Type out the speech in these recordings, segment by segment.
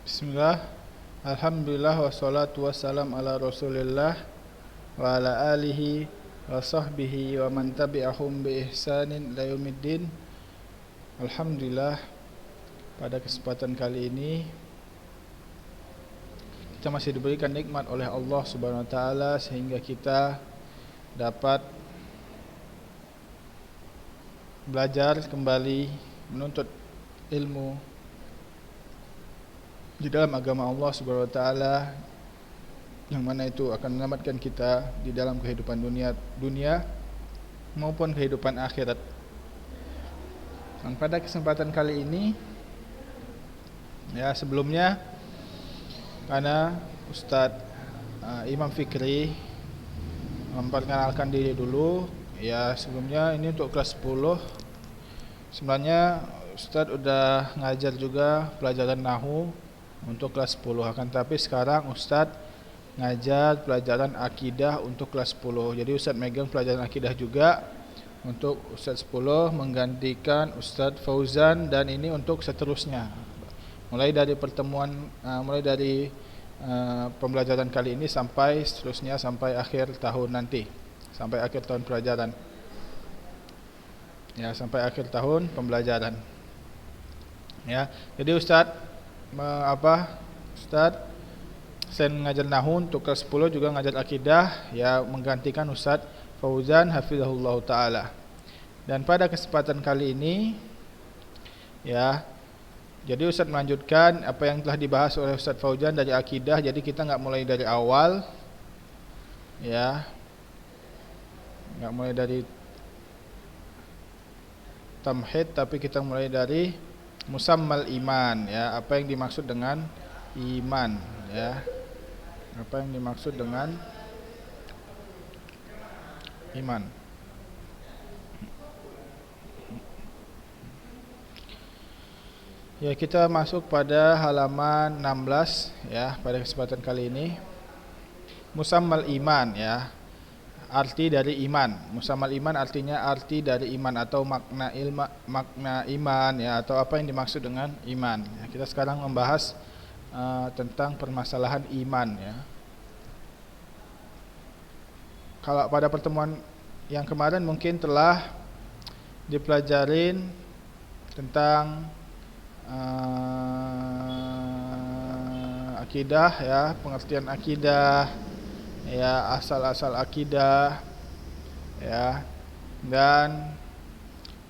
Bismillah, Alhamdulillah wassalatu wassalam ala rasulillah wa ala alihi wa sahbihi wa man tabi'ahum bi ihsanin ila yaumiddin. Alhamdulillah, pada kesempatan kali ini kita masih diberikan nikmat oleh Allah Subhanahu wa taala sehingga kita dapat belajar kembali menuntut ilmu di dalam agama Allah Subhanahu wa taala, yang mana itu akan menyelamatkan kita di dalam kehidupan dunia maupun kehidupan akhirat. Dan pada kesempatan kali ini, sebelumnya karena Ustadz Imam Fikri memperkenalkan diri dulu. Sebelumnya ini untuk kelas 10. Sebenarnya Ustadz udah ngajar juga pelajaran Nahwu untuk kelas 10, akan tapi sekarang Ustadz ngajar pelajaran akidah untuk kelas 10. Jadi Ustadz megang pelajaran akidah juga untuk Ustadz 10 menggantikan Ustadz Fauzan, dan ini untuk seterusnya. Mulai dari pembelajaran kali ini sampai seterusnya sampai akhir tahun nanti, sampai akhir tahun pelajaran. Sampai akhir tahun pembelajaran. Jadi Ustadz selain ngajar Nahwu untuk kelas 10 juga ngajar akidah, menggantikan Ustadz Fauzan hafizahullah taala. Dan pada kesempatan kali ini jadi Ustadz melanjutkan apa yang telah dibahas oleh Ustadz Fauzan dari akidah. Jadi kita enggak mulai dari awal, enggak mulai dari tamhid, tapi kita mulai dari musammal iman, apa yang dimaksud dengan iman, apa yang dimaksud dengan iman. Kita masuk pada halaman 16 pada kesempatan kali ini. Musammal iman, arti dari iman. Musammal iman artinya arti dari iman atau makna iman, atau apa yang dimaksud dengan iman. Kita sekarang membahas tentang permasalahan iman. Kalau pada pertemuan yang kemarin mungkin telah dipelajarin tentang akidah, pengertian akidah, asal-asal akidah, dan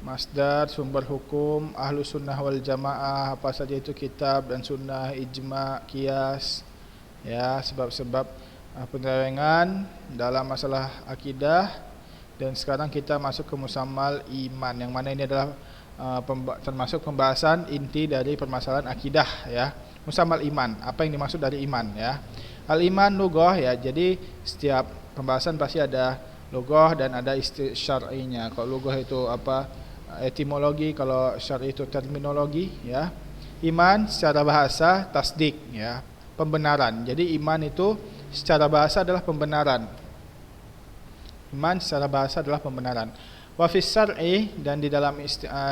masdar, sumber hukum Ahlus Sunnah wal Jamaah, apa saja itu kitab dan sunnah, ijma, qiyas, sebab-sebab penyelewengan dalam masalah akidah. Dan sekarang kita masuk ke musammal iman, yang mana ini adalah termasuk pembahasan inti dari permasalahan akidah, musammal iman, apa yang dimaksud dari iman, Al-iman lughah, jadi setiap pembahasan pasti ada lughah dan ada istilah syar'inya. Kalau lughah itu etimologi, kalau syar'i itu terminologi, Iman secara bahasa tasdik, pembenaran. Jadi iman itu secara bahasa adalah pembenaran. Iman secara bahasa adalah pembenaran. Wa fis syar'i, dan di dalam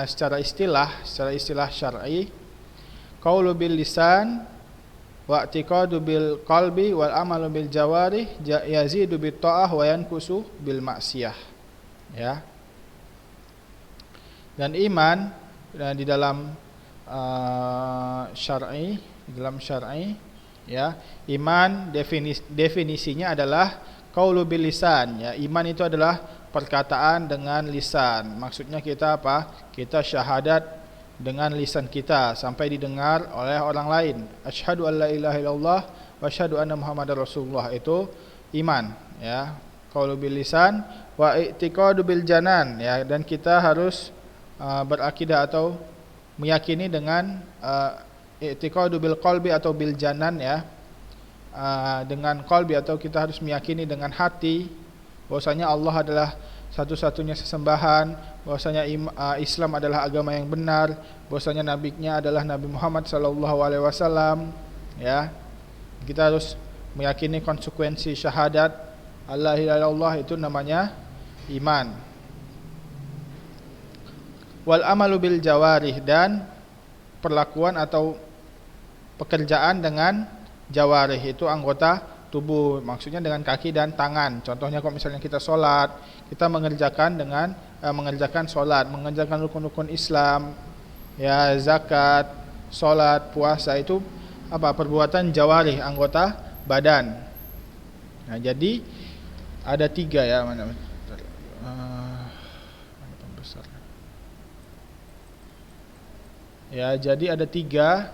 secara istilah syar'i, qaulu bil lisan wa i'tiqadu bil qalbi wal amalu bil jawarih yazidu bit ta'ah wa yanqusu bil maksiyah. Dan iman di dalam syar'i, iman definisinya adalah qaulu bil lisan, iman itu adalah perkataan dengan lisan. Maksudnya kita kita syahadat dengan lisan kita sampai didengar oleh orang lain. Asyhadu an la ilaha illallah wa asyhadu anna muhammadar rasulullah, itu iman, qaulu bil lisan. Wa i'tiqadu bil janan, dan kita harus berakidah atau meyakini dengan i'tiqadu bil qalbi atau bil janan, dengan qalbi, atau kita harus meyakini dengan hati bahwasanya Allah adalah satu-satunya sesembahan, bahwasanya Islam adalah agama yang benar, bahwasanya nabinya adalah Nabi Muhammad sallallahu alaihi wasallam, Kita harus meyakini konsekuensi syahadat Allah ilaha illallah, itu namanya iman. Wal amalu bil jawarih, dan perlakuan atau pekerjaan dengan jawarih, itu anggota tubuh, maksudnya dengan kaki dan tangan. Contohnya kalau misalnya kita sholat, kita mengerjakan dengan mengerjakan sholat, mengerjakan rukun-rukun Islam, ya, zakat, sholat, puasa, itu apa? Perbuatan jawarih, anggota badan. Nah, jadi ada 3 ya, mana pembesar. Ya, jadi ada 3.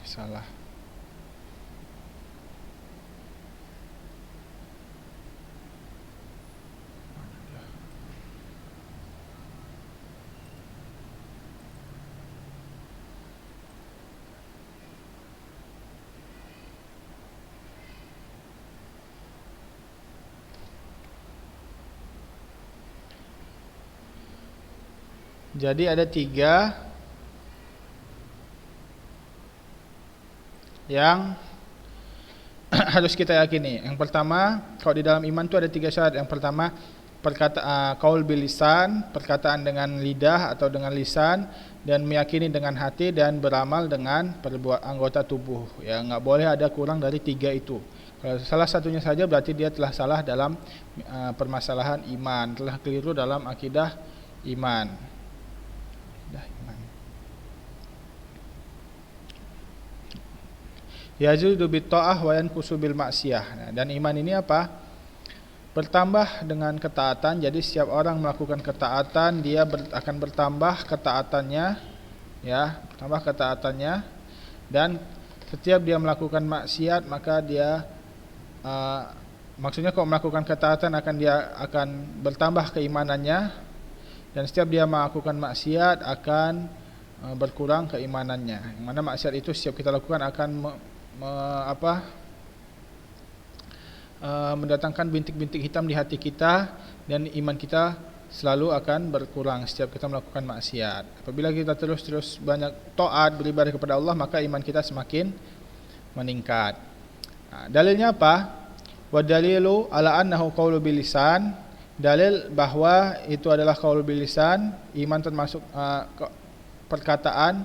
Salah. Jadi ada 3 yang harus kita yakini. Yang pertama, kalau di dalam iman itu ada 3 syarat. Yang pertama, qaul bil lisan, perkataan dengan lidah atau dengan lisan, dan meyakini dengan hati, dan beramal dengan anggota tubuh. Ya, enggak boleh ada kurang dari 3 itu. Kalau salah satunya saja berarti dia telah salah dalam permasalahan iman, telah keliru dalam akidah iman. Yazidu bit ta'ah wa yanqusu bil maksiyah. Dan iman ini apa? Bertambah dengan ketaatan. Jadi setiap orang melakukan ketaatan, dia akan bertambah ketaatannya, ya, bertambah ketaatannya. Dan setiap dia melakukan maksiat, maka dia maksudnya kalau melakukan ketaatan dia akan bertambah keimanannya, dan setiap dia melakukan maksiat akan berkurang keimanannya. Yang mana maksiat itu setiap kita lakukan akan mendatangkan bintik-bintik hitam di hati kita, dan iman kita selalu akan berkurang setiap kita melakukan maksiat. Apabila kita terus banyak taat, beribadah kepada Allah, maka iman kita semakin meningkat. Nah, dalilnya apa? Wa dalilu ala annahu qaulu bil lisan. Dalil bahwa itu adalah qaulu bil lisan, iman termasuk perkataan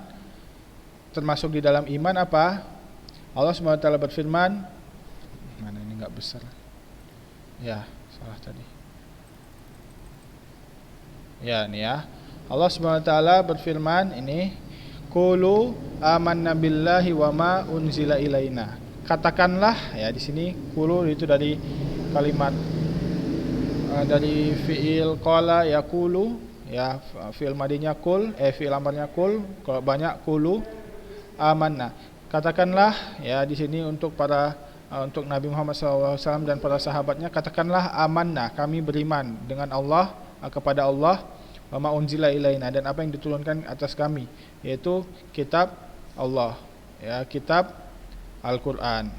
termasuk di dalam iman apa? Allah SWT berfirman, mana ini enggak besar. Ya, salah tadi. Ya, ini ya. Allah SWT berfirman ini, qulu amanna billahi wa ma unzila ilaina. Katakanlah, ya, di sini qulu itu dari kalimat dari fiil qala yaqulu, ya, fiil madinya qul, fiil amarnya qul, kalau banyak qulu amanna. Katakanlah, ya, di sini untuk untuk Nabi Muhammad SAW dan para sahabatnya, katakanlah amanna, kami beriman dengan Allah, kepada Allah, wa ma unzila ilaina, dan apa yang diturunkan atas kami, yaitu kitab Allah, ya, kitab Al-Qur'an.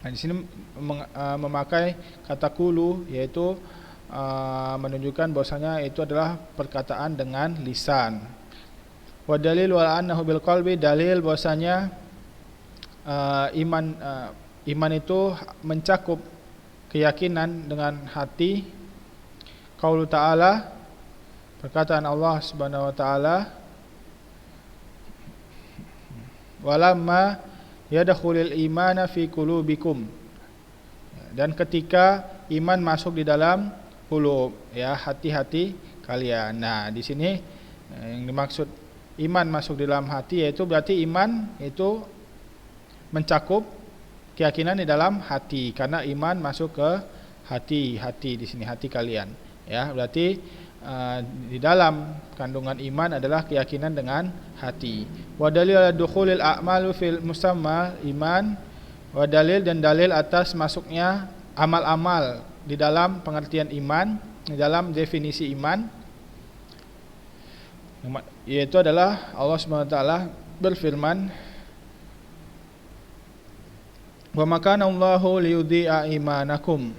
Nah, di sini memakai kata qulu, yaitu menunjukkan bahwasanya itu adalah perkataan dengan lisan. Wa dalil wa annahu bil qalbi, dalil bahwasanya iman itu mencakup keyakinan dengan hati. Qaulu ta'ala, perkataan Allah Subhanahu wa taala, walamma yadkhulul imana fi qulubikum, dan ketika iman masuk di dalam qulub, ya, hati-hati kalian. Nah, di sini yang dimaksud iman masuk di dalam hati, yaitu berarti iman itu mencakup keyakinan di dalam hati, karena iman masuk ke hati di sini, hati kalian, ya, berarti di dalam kandungan iman adalah keyakinan dengan hati. Wa dalil ala dukhulil a'malu fil musamma iman, wa dalil, dan dalil atas masuknya amal-amal di dalam pengertian iman, di dalam definisi iman, yaitu adalah Allah SWT berfirman, wa makana Allahu liyudhi'a imanakum.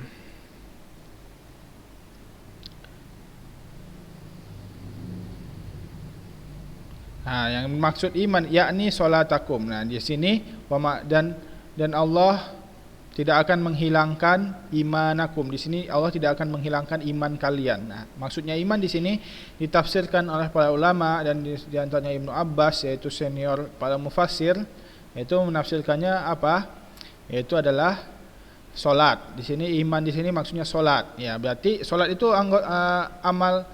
Nah, yang maksud iman yakni salatakum. Nah, di sini dan Allah tidak akan menghilangkan imanakum. Di sini Allah tidak akan menghilangkan iman kalian. Nah, maksudnya iman di sini ditafsirkan oleh para ulama dan di antaranya Ibnu Abbas, yaitu senior para mufassir, yaitu menafsirkannya apa? Yaitu adalah solat. Di sini iman di sini maksudnya solat. Ya, berarti solat itu amal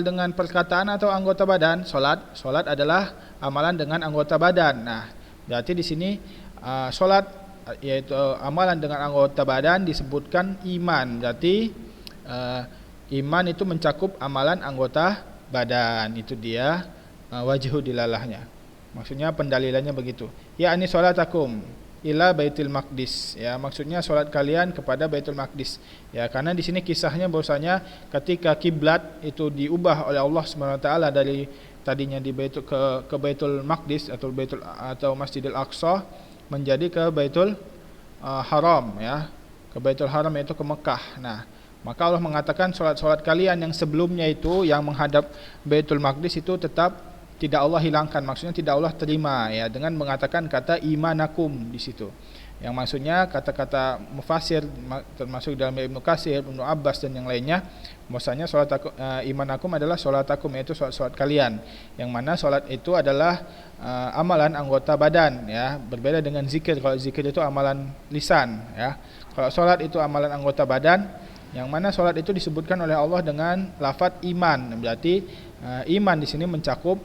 dengan perkataan atau anggota badan. Solat adalah amalan dengan anggota badan. Nah, berarti di sini solat yaitu amalan dengan anggota badan disebutkan iman. Berarti iman itu mencakup amalan anggota badan. Itu dia wajhu dilalahnya. Maksudnya pendalilannya begitu. Ya ani salatakum ila Baitul Maqdis. Ya, maksudnya salat kalian kepada Baitul Maqdis. Ya, karena di sini kisahnya bahwasanya ketika kiblat itu diubah oleh Allah Subhanahu wa taala dari tadinya di ke Baitul Maqdis atau Masjidil Aqsa menjadi ke Baitul Haram, ya, ke Baitul Haram, yaitu ke Mekah. Nah, maka Allah mengatakan salat-salat kalian yang sebelumnya itu yang menghadap Baitul Maqdis itu tetap tidak Allah hilangkan, maksudnya tidak Allah terima, ya, dengan mengatakan kata imanakum di situ. Yang maksudnya kata-kata mufasir termasuk dalam Ibnu Katsir, Ibnu Abbas dan yang lainnya, bahwasanya imanakum adalah salatakum, yaitu salat kalian. Yang mana salat itu adalah amalan anggota badan, ya, berbeda dengan zikir. Kalau zikir itu amalan lisan, ya. Kalau salat itu amalan anggota badan, yang mana salat itu disebutkan oleh Allah dengan lafaz iman. Berarti iman di sini mencakup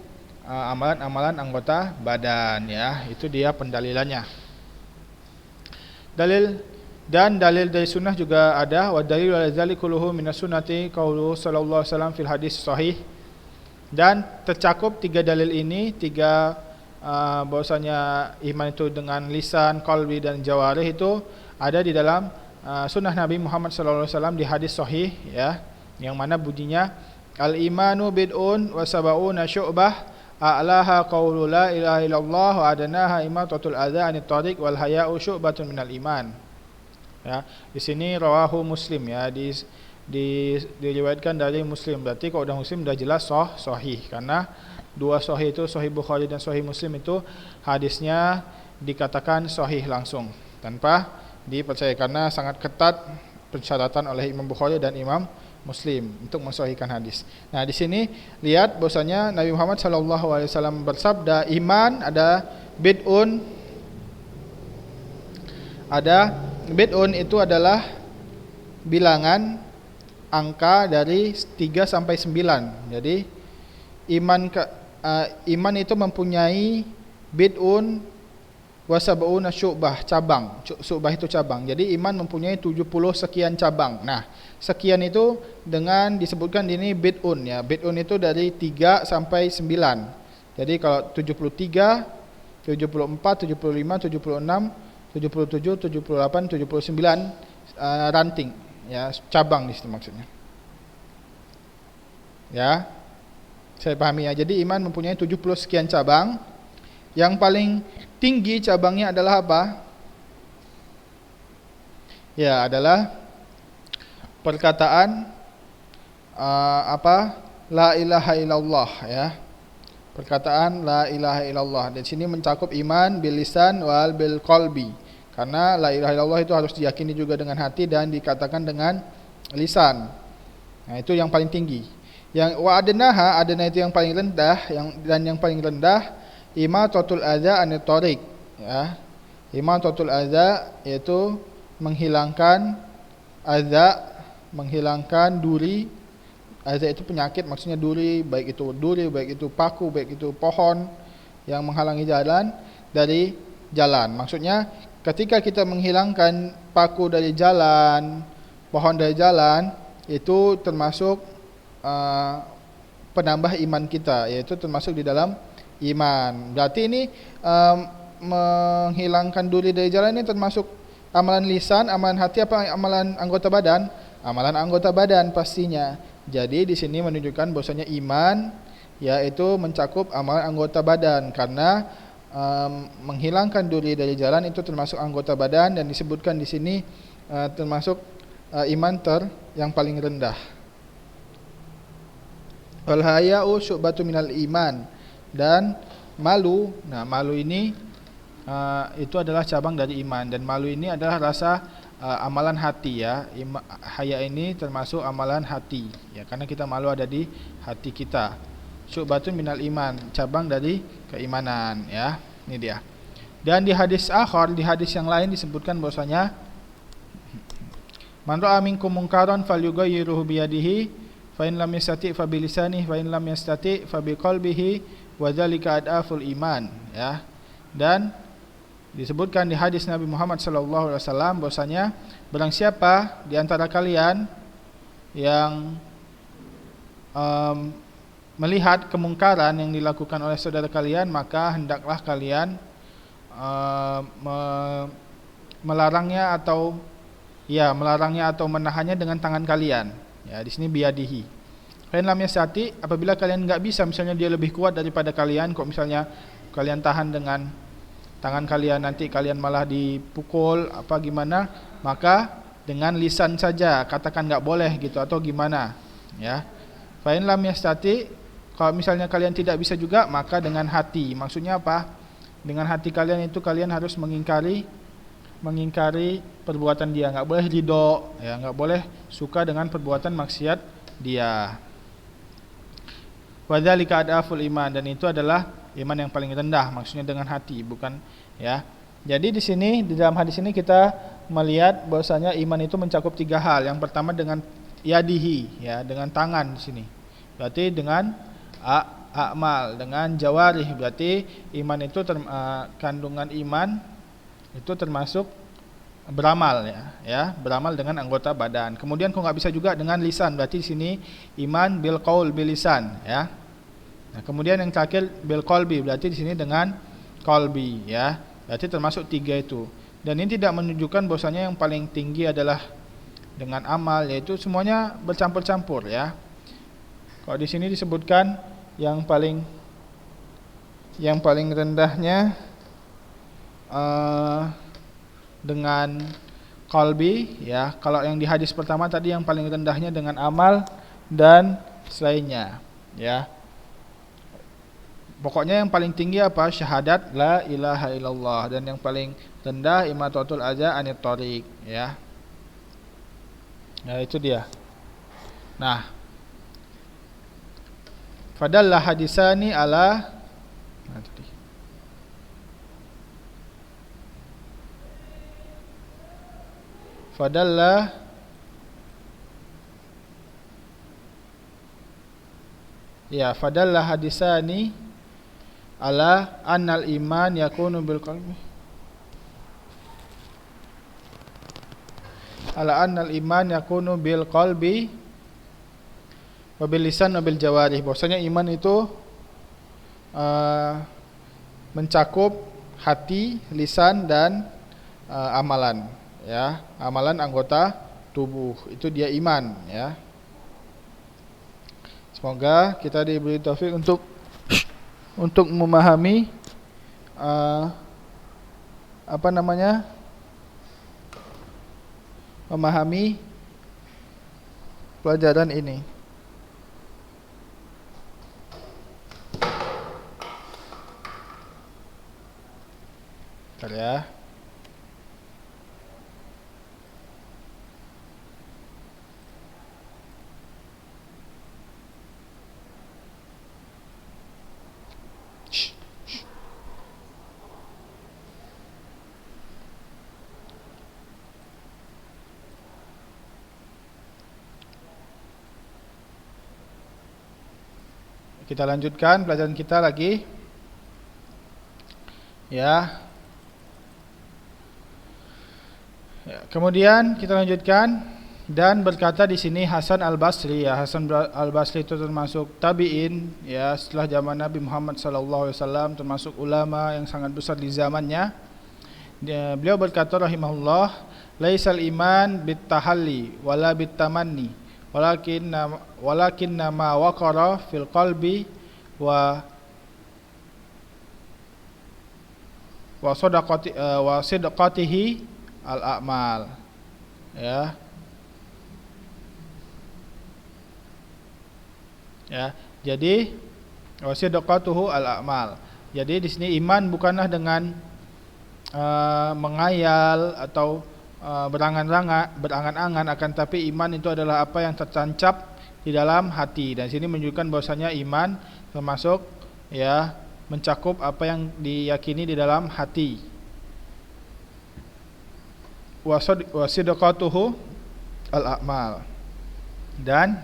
amalan-amalan anggota badan, ya. Itu dia pendalilannya. Dalil dari sunnah juga ada. Wa dalil ala dzalika kulluhu minas sunnati qaulu sallallahu alaihi wasallam fil hadis sahih. Dan tercakup tiga dalil ini, bahwasanya iman itu dengan lisan, qalbi dan jawarih itu ada di dalam sunnah Nabi Muhammad sallallahu alaihi wasallam di hadis sahih, ya, yang mana bunyinya al imanu bid'un wa sab'una syu'bah a'laha qaulu la ilaha illallah wa adnaha imatatul adza anit tariq wal haya'u syu'batun minal iman. Ya, di sini rawahu Muslim, ya, diriwayatkan dari Muslim. Berarti kalau udah Muslim udah jelas sahih, karena dua sahih itu, sahih Bukhari dan sahih Muslim, itu hadisnya dikatakan sahih langsung tanpa dipercaya, karena sangat ketat persyaratan oleh Imam Bukhari dan Imam Muslim untuk mensahihkan hadis. Nah, di sini lihat bahwasanya Nabi Muhammad SAW bersabda, iman ada bid'un. Bid'un itu adalah bilangan angka dari 3 sampai 9. Jadi iman itu mempunyai bid'un wasab'una syu'bah, cabang. Syu'bah itu cabang. Jadi iman mempunyai 70 sekian cabang. Nah, sekian itu dengan disebutkan di ini bid'un, ya. Bid'un itu dari 3 sampai 9. Jadi kalau 73, 74, 75, 76, 77, 78, 79 ranting, ya, cabang di situ maksudnya. Ya. Saya pahami, ya. Jadi iman mempunyai 70 sekian cabang. Yang paling tinggi cabangnya adalah apa? Ya, adalah perkataan la ilaha illallah, ya. Perkataan la ilaha illallah. Di sini mencakup iman bil lisan wal bil qalbi. Karena la ilaha illallah itu harus diyakini juga dengan hati dan dikatakan dengan lisan. Nah, itu yang paling tinggi. Yang wa adnaha itu yang paling rendah, yang paling rendah imatatul adza anit tariq, ya. Imatatul adza yaitu menghilangkan adza, menghilangkan duri. Adza itu penyakit, maksudnya duri, baik itu paku, baik itu pohon yang menghalangi jalan dari jalan. Maksudnya ketika kita menghilangkan paku dari jalan, pohon dari jalan, itu termasuk penambah iman kita, yaitu termasuk di dalam iman. Berarti ini menghilangkan duri dari jalan ini termasuk amalan lisan, amalan hati, apa amalan anggota badan? Amalan anggota badan pastinya. Jadi di sini menunjukkan bahwasanya iman yaitu mencakup amalan anggota badan, karena menghilangkan duri dari jalan itu termasuk anggota badan, dan disebutkan di sini termasuk iman yang paling rendah. Wal haya'u syu'batun minal iman. Dan malu. Nah, malu ini itu adalah cabang dari iman, dan malu ini adalah rasa amalan hati ya. Haya ini termasuk amalan hati ya, karena kita malu ada di hati kita. Syu'batun minal iman, cabang dari keimanan ya. Ini dia. Dan di hadis akhar, di hadis yang lain disebutkan bahwasanya man ra'a minkum munkaran falyughayyirhu biyadihi fa in lam yastati' fa bilisanihi fa in lam yastati' fa biqalbihi wa dzalika adaful iman ya. Dan disebutkan di hadis Nabi Muhammad sallallahu alaihi wasallam bahwasanya barang siapa di antara kalian yang melihat kemungkaran yang dilakukan oleh saudara kalian, maka hendaklah kalian melarangnya atau menahannya dengan tangan kalian. Ya, di sini biyadihi. Fa in lam yastati, apabila kalian enggak bisa, misalnya dia lebih kuat daripada kalian, kok misalnya kalian tahan dengan tangan kalian, nanti kalian malah dipukul apa gimana, maka dengan lisan saja, katakan enggak boleh gitu atau gimana ya. Fa in lam yastati, kalau misalnya kalian tidak bisa juga, maka dengan hati. Maksudnya apa? Dengan hati kalian itu kalian harus mengingkari perbuatan dia, enggak boleh ridho ya, enggak boleh suka dengan perbuatan maksiat dia. Wa dzalika adaful iman, dan itu adalah iman yang paling rendah, maksudnya dengan hati, bukan ya. Jadi di sini, di dalam hadis ini kita melihat bahwasanya iman itu mencakup 3 hal. Yang pertama dengan yadihi ya, dengan tangan di sini. Berarti dengan a'mal, dengan jawarih. Berarti iman itu kandungan iman itu termasuk beramal ya, beramal dengan anggota badan. Kemudian kok enggak bisa juga dengan lisan, berarti di sini iman bil qaul bil lisan ya. Nah, kemudian yang terakhir bil qalbi, berarti di sini dengan qalbi ya. Berarti termasuk 3 itu. Dan ini tidak menunjukkan bahwasanya yang paling tinggi adalah dengan amal, yaitu semuanya bercampur-campur ya. Kalau di sini disebutkan yang paling rendahnya dengan qalbi ya. Kalau yang di hadis pertama tadi yang paling rendahnya dengan amal dan selainnya ya. Pokoknya yang paling tinggi apa? Syahadat la ilaha illallah, dan yang paling rendah imatatul adza anit thariq ya. Nah, itu dia. Nah, fadalla hadisani ala fadalla ya, fadalla hadisani ala annal iman yakunu bil qalbi, ala annal iman yakunu bil qalbi wa bil lisan wa bil jawarih. Bahwasanya iman itu mencakup hati, lisan dan amalan ya, amalan anggota tubuh, itu dia iman ya. Semoga kita diberi taufik untuk memahami memahami pelajaran ini. Bentar ya. Kita lanjutkan pelajaran kita lagi. Ya. Kemudian kita lanjutkan, dan berkata di sini Hasan Al-Basri ya. Hasan Al-Basri itu termasuk tabi'in ya, setelah zaman Nabi Muhammad SAW, termasuk ulama yang sangat besar di zamannya. Beliau berkata rahimahullah, laisal iman bit tahalli wala bit tamanni walakinna ma waqara fil qalbi wa sadaqatihi al a'mal ya. Jadi wa sadaqatuhu al a'mal. Jadi di sini iman bukanlah dengan mengayal atau berangan-angan, akan tapi iman itu adalah apa yang tertancap di dalam hati. Dan sini menunjukkan bahwasanya iman termasuk ya mencakup apa yang diyakini di dalam hati. Wasidqatuhu al-a'mal, dan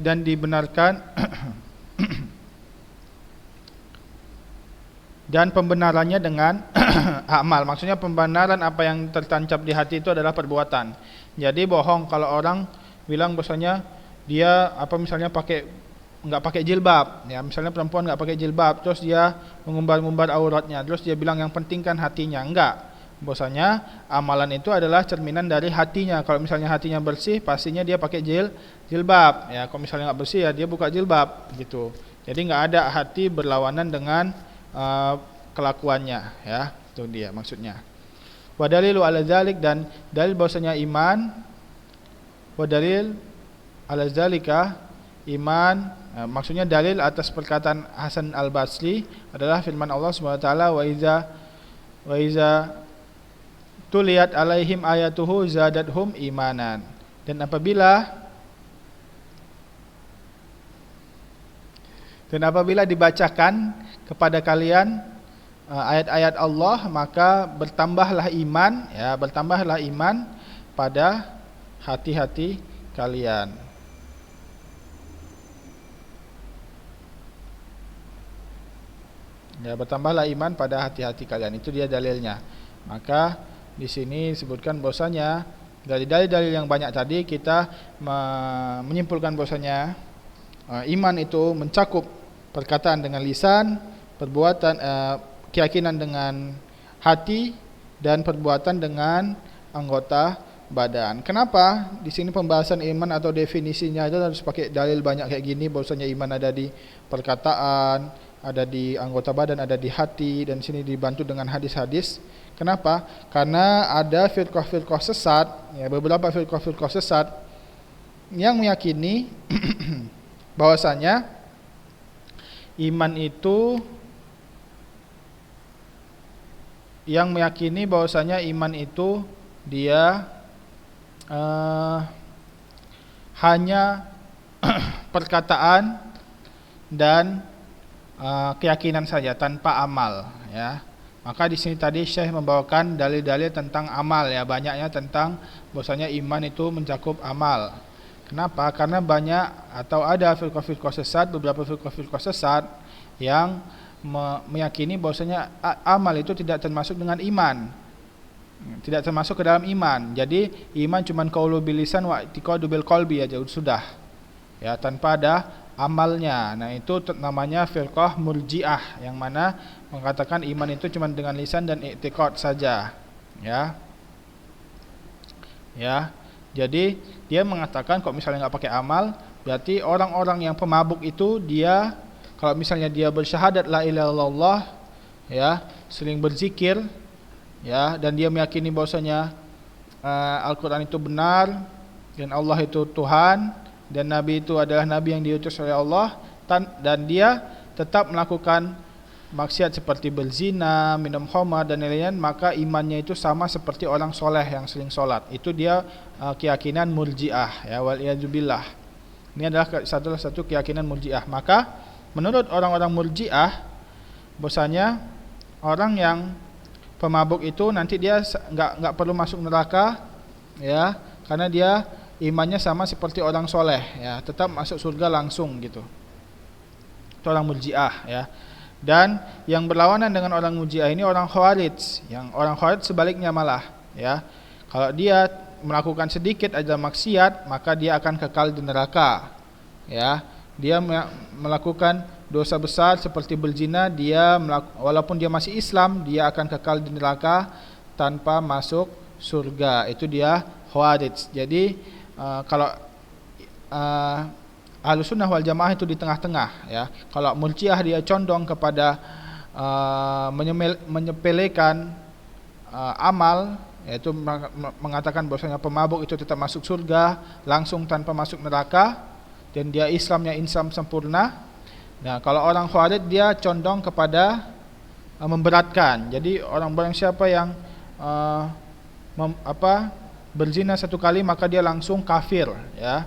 dan dibenarkan dan pembenarannya dengan amal. Maksudnya pembenaran apa yang tertancap di hati itu adalah perbuatan. Jadi bohong kalau orang bilang bahwasanya dia misalnya enggak pakai jilbab, ya misalnya perempuan enggak pakai jilbab, terus dia mengumbar-ngumbar auratnya, terus dia bilang yang penting kan hatinya. Enggak. Bahwasanya amalan itu adalah cerminan dari hatinya. Kalau misalnya hatinya bersih, pastinya dia pakai jilbab. Ya, kalau misalnya enggak bersih ya dia buka jilbab gitu. Jadi enggak ada hati berlawanan dengan kelakuannya, ya. Itu dia maksudnya. Wa dalilu ala zalik, dan dalil bahwasanya iman, wa dalil ala zalika, iman, maksudnya dalil atas perkataan Hasan Al-Basri adalah firman Allah Subhanahu wa taala, wa iza tuliyat alaihim ayatuhu zadatuhum imanan. Dan apabila dibacakan kepada kalian ayat-ayat Allah, maka bertambahlah iman pada hati-hati kalian. Ya, bertambahlah iman pada hati-hati kalian. Itu dia dalilnya. Maka di sini disebutkan bahwasanya dari dalil-dalil yang banyak tadi kita menyimpulkan bahwasanya iman itu mencakup perkataan dengan lisan, perbuatan, keyakinan dengan hati, dan perbuatan dengan anggota badan. Kenapa di sini pembahasan iman atau definisinya itu harus pakai dalil banyak kayak gini? Bahwasanya iman ada di perkataan, ada di anggota badan, ada di hati, dan sini dibantu dengan hadis-hadis. Kenapa? Karena ada firqah-firqah sesat, ya, beberapa firqah-firqah sesat yang meyakini bahwasanya iman itu dia hanya perkataan dan keyakinan saja tanpa amal, ya. Maka di sini tadi Syekh membawakan dalil-dalil tentang amal, ya, banyaknya tentang bahwasanya iman itu mencakup amal. Kenapa? Karena banyak atau ada firqah-firqah sesat, beberapa firqah-firqah sesat yang meyakini bahwasanya amal itu tidak termasuk dengan iman, tidak termasuk ke dalam iman. Jadi iman cuma qaulu bil lisan wa i'tiqadu bil qalbi aja sudah, ya, tanpa ada amalnya. Nah, itu namanya firqah murji'ah, yang mana mengatakan iman itu cuma dengan lisan dan i'tiqad saja, ya. Ya. Jadi dia mengatakan kalau misalnya enggak pakai amal, berarti orang-orang yang pemabuk itu dia kalau misalnya dia bersyahadat la ilaha illallah, ya, sering berzikir, ya, dan dia meyakini bahwasanya Al-Qur'an itu benar dan Allah itu Tuhan dan Nabi itu adalah Nabi yang diutus oleh Allah, dan dia tetap melakukan maksiat seperti berzina, minum khamar dan lain-lain, maka imannya itu sama seperti orang soleh yang sering solat. Itu dia keyakinan murji'ah, ya, waliyadzubillah. Ini adalah salah satu keyakinan murji'ah. Maka menurut orang-orang murji'ah, bahwasanya orang yang pemabuk itu nanti dia enggak perlu masuk neraka, ya, karena dia imannya sama seperti orang soleh, ya, tetap masuk surga langsung gitu. Itu orang murji'ah, ya. Dan yang berlawanan dengan orang murji'ah ini orang khawarij. Yang orang khawarij sebaliknya malah, ya. Kalau dia melakukan sedikit aja maksiat, maka dia akan kekal di neraka, ya. Dia melakukan dosa besar seperti berzina, walaupun dia masih Islam, dia akan kekal di neraka tanpa masuk surga. Itu dia khawarij. Jadi kalau Ahlussunnah wal Jamaah itu di tengah-tengah, ya. Kalau Murji'ah dia condong kepada menyepelekan amal, yaitu mengatakan bahwasanya pemabuk itu tetap masuk surga langsung tanpa masuk neraka, dan dia Islamnya Islam sempurna. Nah, kalau orang Khawarij dia condong kepada memberatkan. Jadi orang siapa yang berzina satu kali maka dia langsung kafir, ya.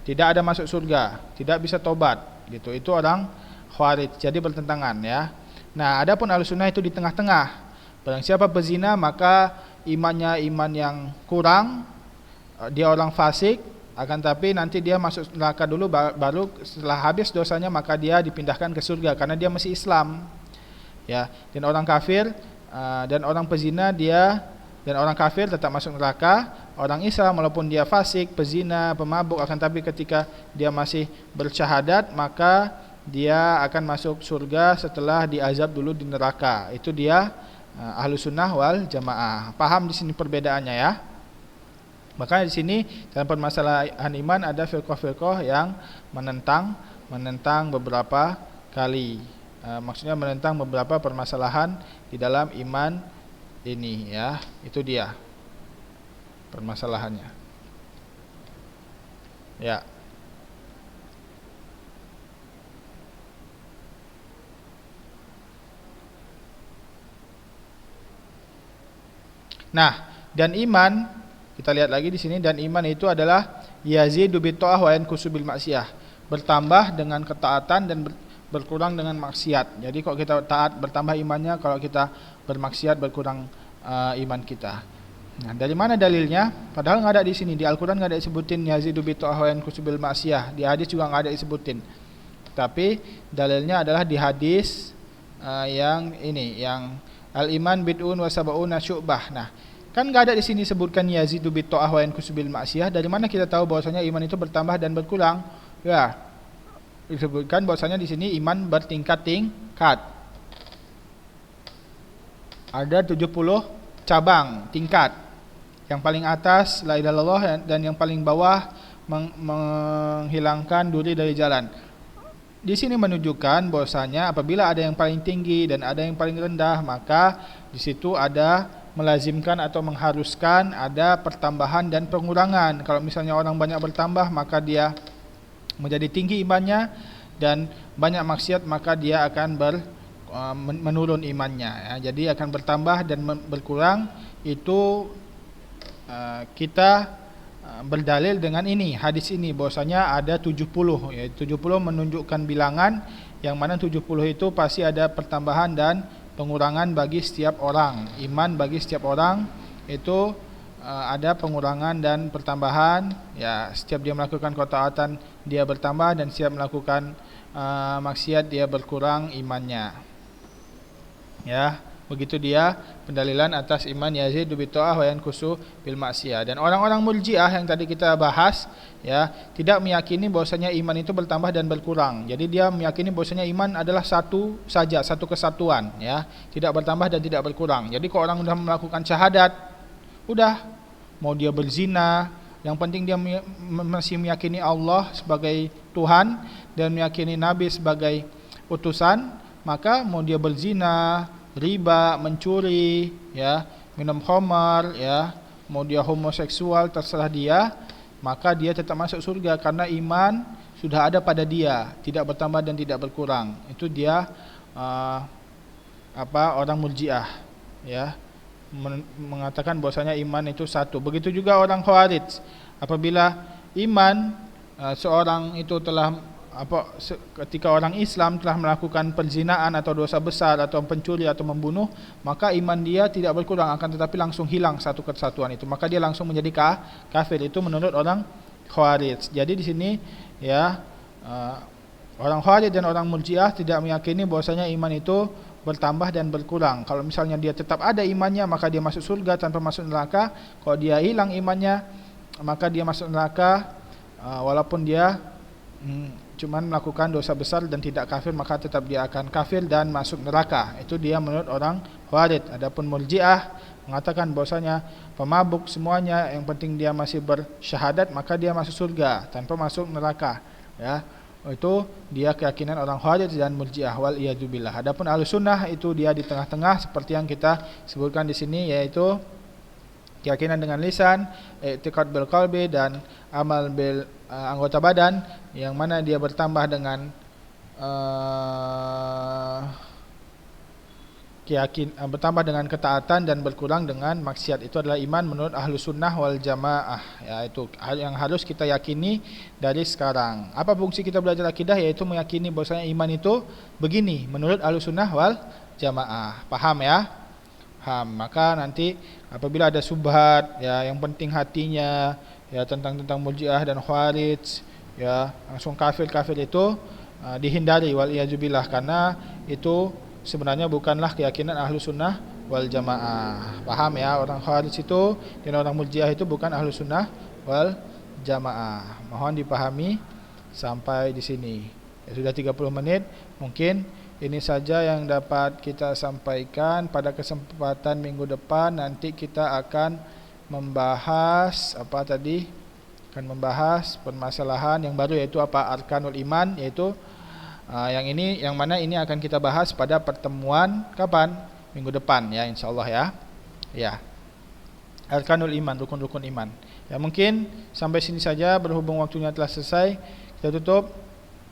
Tidak ada masuk surga, tidak bisa tobat, gitu. Itu orang Khawarij. Jadi bertentangan, ya. Nah, adapun Ahlussunnah itu di tengah-tengah. Barang siapa berzina maka imannya iman yang kurang, dia orang fasik, akan tapi nanti dia masuk neraka dulu, baru setelah habis dosanya maka dia dipindahkan ke surga karena dia masih Islam, ya. Dan orang kafir dan orang pezina dan orang kafir tetap masuk neraka. Orang Islam walaupun dia fasik, pezina, pemabuk, akan tapi ketika dia masih bersyahadat maka dia akan masuk surga setelah diazab dulu di neraka. Itu dia Ahlussunnah wal Jamaah. Paham di sini perbedaannya, ya. Makanya di sini dalam permasalahan iman ada firqah-firqah yang menentang beberapa kali. Maksudnya menentang beberapa permasalahan di dalam iman ini, ya. Itu dia permasalahannya. Ya. Nah, dan iman, kita lihat lagi di sini, dan iman itu adalah yazidu bitta'ah wa yanqusu bil maksiyah. Bertambah dengan ketaatan dan berkurang dengan maksiat. Jadi kalau kita taat bertambah imannya, kalau kita bermaksiat berkurang iman kita. Nah, dari mana dalilnya? Padahal enggak ada di sini. Di Al-Qur'an enggak ada disebutin yazidu bitta'ah wa yanqusu bil maksiyah. Di hadis juga enggak ada disebutin. Tapi dalilnya adalah di hadis yang ini, yang al-iman bid'un wa sab'una syu'bah. Nah, kan enggak ada di sini sebutkan yazidu bitta'ah wa yanqusu bil maksiyah. Dari mana kita tahu bahwasanya iman itu bertambah dan berkurang? Ya, disebutkan bahwasanya di sini iman bertingkat-tingkat. Ada 70 cabang tingkat. Yang paling atas la ilaha illallah, dan yang paling bawah menghilangkan duri dari jalan. Di sini menunjukkan bahwasanya apabila ada yang paling tinggi dan ada yang paling rendah, maka di situ ada melazimkan atau mengharuskan ada pertambahan dan pengurangan. Kalau misalnya orang banyak bertambah maka dia menjadi tinggi imannya, dan banyak maksiat maka dia akan menurun imannya, ya. Jadi akan bertambah dan berkurang. Itu kita berdalil dengan ini, hadis ini, bahwasanya ada 70, yaitu 70 menunjukkan bilangan yang mana 70 itu pasti ada pertambahan dan pengurangan bagi setiap orang. Iman bagi setiap orang itu ada pengurangan dan pertambahan, ya. Setiap dia melakukan ketaatan dia bertambah, dan setiap melakukan maksiat dia berkurang imannya, ya. Begitu dia pendalilan atas iman yazidu bitta'ah wa yanqusu bil maksiyah. Dan orang-orang Murji'ah yang tadi kita bahas, ya, tidak meyakini bahwasanya iman itu bertambah dan berkurang. Jadi dia meyakini bahwasanya iman adalah satu saja, satu kesatuan, ya, tidak bertambah dan tidak berkurang. Jadi kalau orang sudah melakukan syahadat, udah, mau dia berzina, yang penting dia masih meyakini Allah sebagai Tuhan dan meyakini Nabi sebagai utusan, maka mau dia berzina, riba, mencuri, ya, minum khamar, ya, mau dia homoseksual, terserah dia, maka dia tetap masuk surga karena iman sudah ada pada dia, tidak bertambah dan tidak berkurang. Itu dia orang Murji'ah, ya, mengatakan bahwasanya iman itu satu. Begitu juga orang Khawarij, apabila iman seorang itu telah ketika orang Islam telah melakukan perzinaan atau dosa besar atau pencuri atau membunuh, maka iman dia tidak berkurang, akan tetapi langsung hilang satu kesatuan itu, maka dia langsung menjadi kafir. Itu menurut orang Khawarij. Jadi di sini, ya, orang Khawarij dan orang Murji'ah tidak meyakini bahwasanya iman itu bertambah dan berkurang. Kalau misalnya dia tetap ada imannya maka dia masuk surga tanpa masuk neraka. Kalau dia hilang imannya maka dia masuk neraka, walaupun dia cuman melakukan dosa besar dan tidak kafir, maka tetap dia akan kafir dan masuk neraka. Itu dia menurut orang Khawarij. Adapun Murji'ah mengatakan bahwasanya pemabuk semuanya yang penting dia masih bersyahadat maka dia masuk surga tanpa masuk neraka, ya. Itu dia keyakinan orang Khawarij dan Murji'ah, wal iyadzubillah. Adapun Ahlussunnah itu dia di tengah-tengah seperti yang kita sebutkan di sini, yaitu keyakinan dengan lisan, i'tiqad bil qalbi, dan amal bil anggota badan, yang mana dia bertambah dengan bertambah dengan ketaatan dan berkurang dengan maksiat. Itu adalah iman menurut ahlu sunnah wal jamaah. Ya, itu yang harus kita yakini dari sekarang. Apa fungsi kita belajar akidah? Yaitu meyakini bahwasanya iman itu begini menurut ahlu sunnah wal jamaah. Paham ya? Paham. Maka nanti apabila ada subhat, ya, yang penting hatinya, ya, tentang Murji'ah dan Khawarij, ya, langsung kafir itu dihindari wal iyazubillah, karena itu sebenarnya bukanlah keyakinan ahlu sunnah wal jamaah. Paham ya? Orang Khawarij itu dan orang Murji'ah itu bukan ahlu sunnah wal jamaah. Mohon dipahami sampai di sini. Ya, sudah 30 menit. Mungkin ini saja yang dapat kita sampaikan. Pada kesempatan minggu depan nanti kita akan membahas apa tadi? Akan membahas permasalahan yang baru, yaitu apa? Arkanul iman, yaitu yang mana ini akan kita bahas pada pertemuan kapan? Minggu depan ya, insyaallah ya. Ya. Arkanul iman, rukun-rukun iman. Ya, mungkin sampai sini saja, berhubung waktunya telah selesai. Kita tutup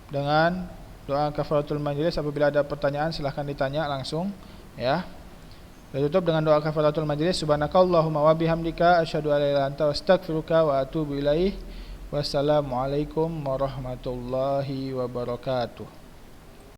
dengan doa kafaratul majlis. Apabila ada pertanyaan silahkan ditanya langsung ya. Kita tutup dengan doa kafaratul majlis. Subhanakallahumma wa bihamdika asyhadu an la ilaha illa anta astaghfiruka wa atubu ilaik. Wassalamualaikum warahmatullahi wabarakatuh.